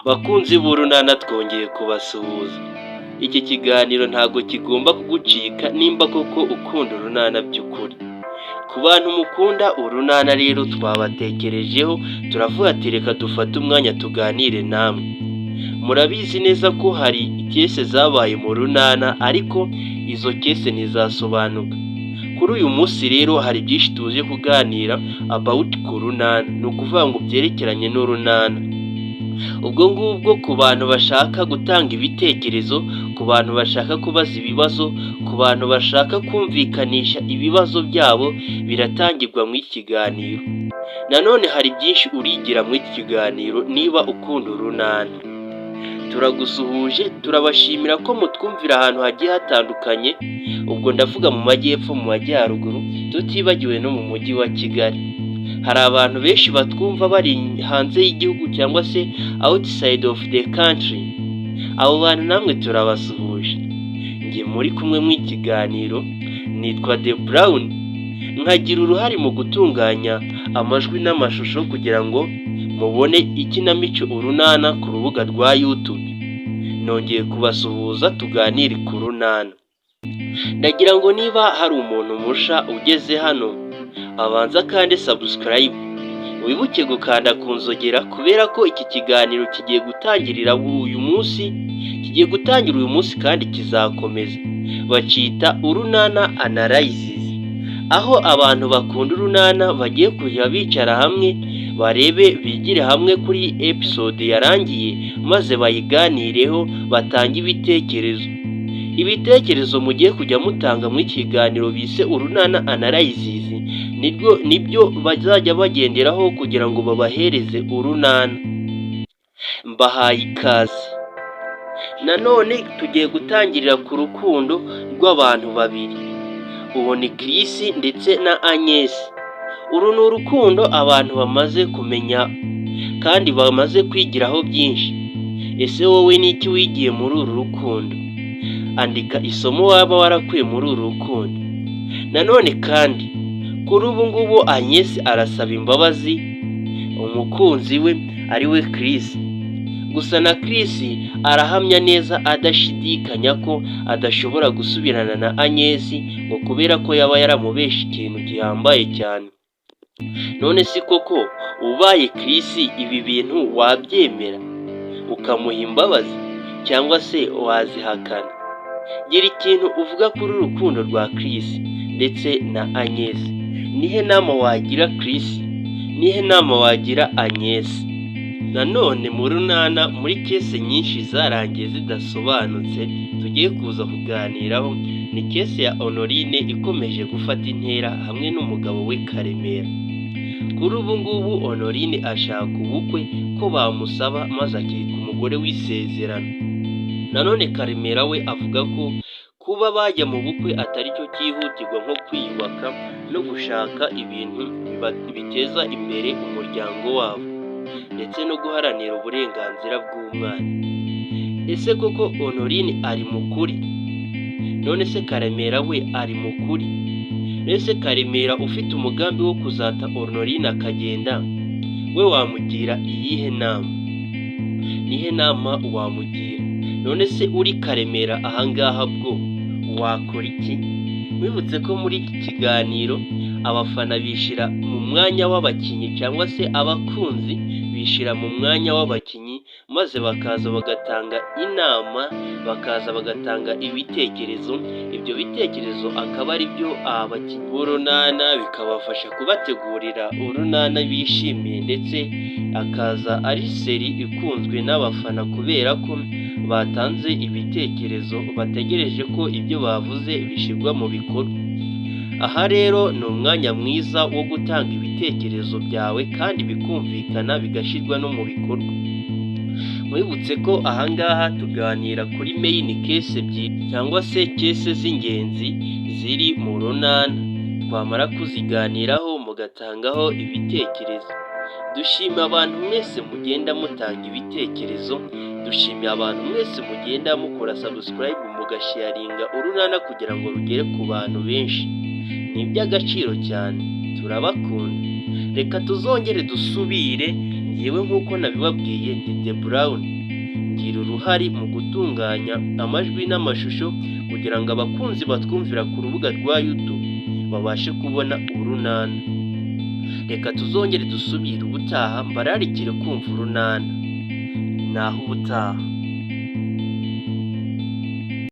Bakunzi b'urunana twongeye kubasuhuza. Iki kiganiro ntabwo kigomba kugucika nimba koko ukunda urunana by'ukuri. Ku bantu mukunda urunana rero twabatekerejeho turavuga ati reka dufate umwanya tuganire namwe. Murabizi neza ko hari kese zabaye mu runana ariko izo kese ntizasobanuka. Kuri uyu munsi rero hari byinshi tuje kuganira about ku runana, ni ukuvuga ngo byerekeranye n'urunana. Ubwo ngubwo ku bantu bashaka gutanga ibitekerezo, ku bantu bashaka kubaza ibibazo, ku bantu bashaka kumvikanisha ibibazo byabo, biratangirwa mu kiganiro. Nanone hari byinshi urigira mu kiganiro niba ukunda urunana. Turagusuhuje, turabashimira ko mutwumvira ahantu hagiye hatandukanye, ubwo ndavuga mu majyepfo, mu majyaruguru, tutibagiwe no mu mujyi wa Kigali. Hari abantu benshi batwumva bari hanze y'igihugu cyangwa se outside of the country. Abo bantu namwe turabasuhuje. Nge muri kumwe mu kiganiro nitwa The Brown, nkagira uruhare mu gutunganya amajwi n'amashusho kugira ngo mubone ikinamico urunana ku rubuga rwa YouTube. Nongeye kubasuhuza tuganire ku runana. Ndagira ngo niba hari umuntu musha ugeze hano, abanza kandi subscribe, wibuke gukanda ku nzogera kubera ko iki kiganiro kigiye gutangira uyu munsi kandi kizakomeza. Bacita urunana analysis, aho abantu bakunda urunana bagiye kujya bicara hamwe barebe, bigire hamwe kuri episode yarangiye maze bayiganireho, batange ibitekerezo mugiye kujya mutanga mu kiganiro bise urunana analysis. Nibyo bazajya bagenderaho kugira ngo babahereze urunana. Mbahaye ikaze. Nanone tugiye gutangirira ku rukundo rw'abantu babiri. Uwo ni Chris ndetse na Agnes. Uru ni urukundo abantu bamaze kumenya kandi bamaze kwigiraho byinshi. Ese wowe ni iki wigiye muri uru rukundo? Andika isomo waba warakuye muri uru rukundo. Nanone kandi kuri ubu ngubu Agnes arasaba imbabazi umukunzi we ari we Chris. Gusa na Chris arahamya neza adashidikanya ko adashobora gusubirana na Agnes ngo kubera ko yaba yaramubeshe ikintu gihambaye cyane. None si koko ubaye Chris ibi bintu wabyemera ukamuha imbabazi cyangwa se wazihakana? Gira ikintu uvuga kuri urukundo rwa Chris ndetse na Agnes. Nihe nama wagira Chris? Nihe nama wagira Agnes? Nanone mu runana muri kese nyinshi zarangiye zidasobanutse tugiye kuza kuganiraho ni kese ya Honorine ikomeje gufata intera hamwe n'umugabo we Karemera. Kuri ubu ngubu Honorine ashaka ubukwe ko bamusaba maze akitwa umugore w'isezerano. Nanone Karemera we avuga ko kuba bajya mu bukwe atari cyo cyihutirwa nko kwiyubaka no gushaka ibintu biteza imbere umuryango wabo ndetse no guharanira uburenganzira bw'umwana. Ese koko Honorine ari mu kuri? None se Karemera we ari mu kuri? Ese Karemera ufite umugambi wo kuzata Honorine akagenda, we wamugira iyihe nama? Nihe nama wamugira? None se uri Karemera ahangaha bwo wakora iki? Wibutse ko muri iki kiganiro abafana bishira mu mwanya w'abakinnyi cyangwa se abakunzi bishira mu mwanya w'abakinnyi maze bakaza bagatanga inama, bakaza bagatanga ibitekerezo. Ibyo bitekerezo akaba ari byo abakinnyi b'urunana bikabafasha kubategurira urunana bishimiye, ndetse akaza ari seri ikunzwe n'abafana kubera ko batanze ibitekerezo, bategereje ko ibyo bavuze bishyirwa mu bikorwa. Aha rero ni umwanya mwiza wo gutanga ibitekerezo byawe kandi bikumvikana bigashyirwa no mu bikorwa. Mwibutse ko ahangaha tuganira kuri main case ebyiri cyangwa se case z'ingenzi ziri mu runana. Twamara kuziganiraho mugatangaho ibitekerezo. Dushima abantu mwese mugenda mutanga ibitekerezo, dushimiye abantu mwese mugenda mukora subscribe mugasharinga urunana kugira ngo rugere ku bantu benshi. Ni iby'agaciro cyane, turabakunda. Reka tuzongere dusubire Yewe nk'uko nabibabwiye ndi The Brown, ngira uruhare mu gutunganya amajwi n'amashusho kugira ngo abakunzi batwumvira ku rubuga rwa YouTube babashe kubona urunana. Reka tuzongere dusubire ubutaha, mbararikire kumva urunana. Naho ubutaha.